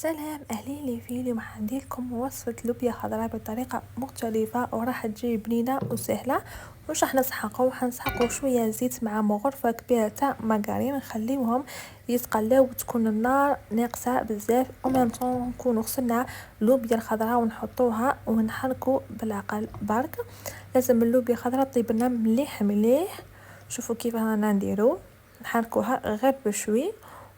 سلام أهلين لي في اليوم عندي لكم وصفة لوبيا خضراء بطريقة مختلفة وراح تجي بنينة وسهلة. واش راح نسحقو شوية زيت مع مغرفة كبيرة تاع مارغرين، نخليوهم يتقلاو وتكون النار ناقصة بزاف، ومنطون نكونو غسلنا اللوبيا الخضراء ونحطوها ونحركو بالعقل برك. لازم اللوبيا الخضراء طيب لنا مليح مليح. شوفوا كيف رانا نديرو، نحركوها غير بشوي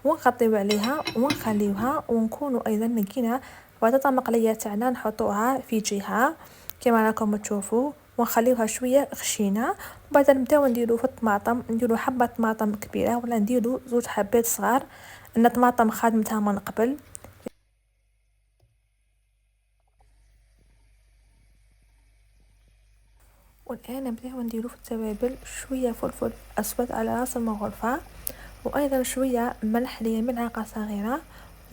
ونغطيو عليها ونخليوها، ونكونوا ايضا نقينا بطاطا مقليه تاعنا نحطوها في جهه كما راكم تشوفوا، ونخليوها شويه خشينه. وبعد نبداو نديرو في الطماطم، نديرو حبه طماطم كبيره ولا نديرو زوج حبات صغار، ان طماطم خادمتها من قبل. والان نبداو نديرو في التوابل شويه فلفل اسود على راس المغرفه، وايضا شويه ملح لي ملعقه صغيره،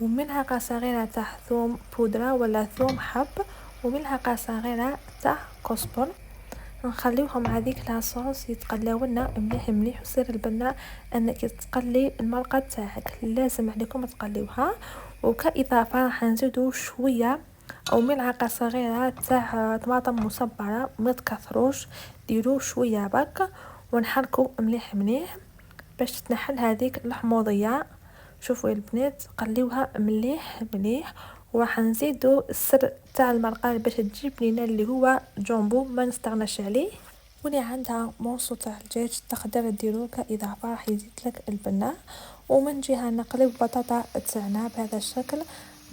وملعقه صغيره تاع ثوم بودره ولا ثوم حب، وملعقه صغيره تاع كزبر. نخليوهم هذيك لاصوص يتقلاو لنا مليح مليح، وسير البنا انك تقلي المرقه تاعك لازم عليكم تقليوها. وكاضافه راح نزيدو شويه او ملعقه صغيره تاع طماطم مصبره، ما تكثروش، ديروا شويه برك ونحركو مليح مليح باش تنحل هذيك الحموضيه. شوفوا البنات قليوها مليح مليح. وراح نزيدو السر تاع المرقه باش تجيب لينا اللي هو جامبو ما نستغناش عليه. واللي عندها موصو تاع الدجاج تقدر ديرو كاضافه، راح يزيد لك البنه. ومن جهه نقلب البطاطا تاعنا بهذا الشكل،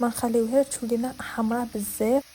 ما نخليوهاش تولينا حمراء بزاف.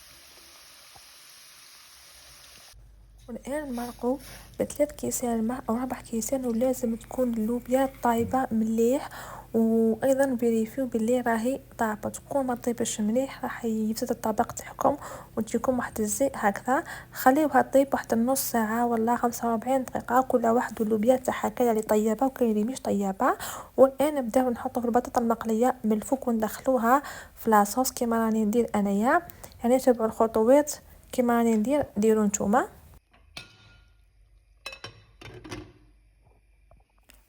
والان نمرقو بثلاث كيسان ماء او 4 كيسان، ولازم تكون اللوبيا طايبه مليح، وايضا فيريفيو باللي راهي طابه. تكون ما طيبش مليح راح يفسد الطبق تاعكم وتجيكم واحد الزي هكذا. خليوها طيب واحد النص ساعه ولا 45 دقيقه، كل واحد اللوبيا تاعها كاين اللي طيبه وكاين اللي مش طيبه. والان نبداو نحطو في البطاطا المقليه من الفوق وندخلوها في لاصوص كيما راني ندير انايا، يعني تبعوا الخطوات كيما راني ندير ديروا نتوما.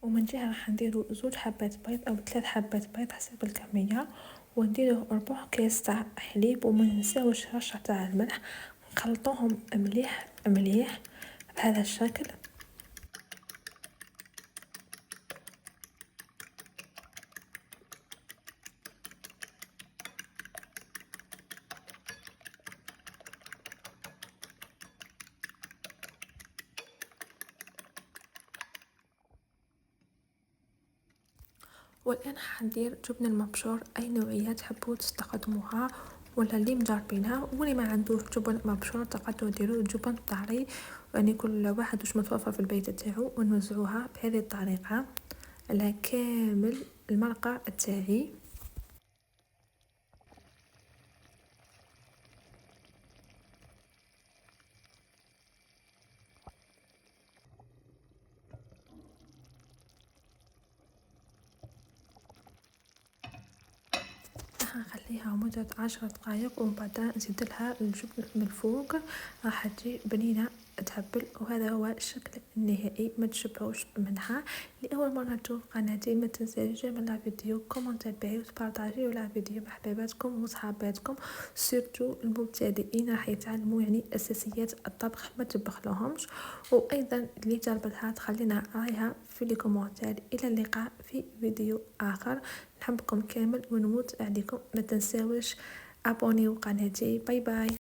ومن جهة راح نديرو زوج حبات بيض او 3 حبات بيض حسب الكمية، ونديرو ربع كاس تاع حليب، وما ننساوش رشة تاع الملح. نخلطوهم مليح مليح بهذا الشكل. والان حندير جبن المبشور اي نوعيه تحبوا تستخدموها ولا اللي مجربينها، واللي ما عندوش جبن مبشور تقدروا ديروا جبن طري، يعني كل واحد واش متوفر في البيت تاعو، ونوزعوها بهذه الطريقه على كامل المرقه تاعي. نخليها مدة 10 دقائق، ومن بعد نزيد لها الجبن من الفوق، راح تجي بنينة تهبل. وهذا هو الشكل النهائي، ما تشبعوش منها. لأول مرة تشوف قناتي ما تنساش تعمل لا فيديو كومنتي وتبارطاجيو لا فيديو مع حبيباتكم وصحاباتكم، سورتو المبتدئين راح يتعلموا يعني اساسيات الطبخ ما تبخلوهمش. وايضا اللي جربتها تخلينا رايها في لي كومونتير. الى اللقاء في فيديو اخر، نحبكم كامل ونموت عليكم، ما تنساوش ابونيو قناتي. باي باي.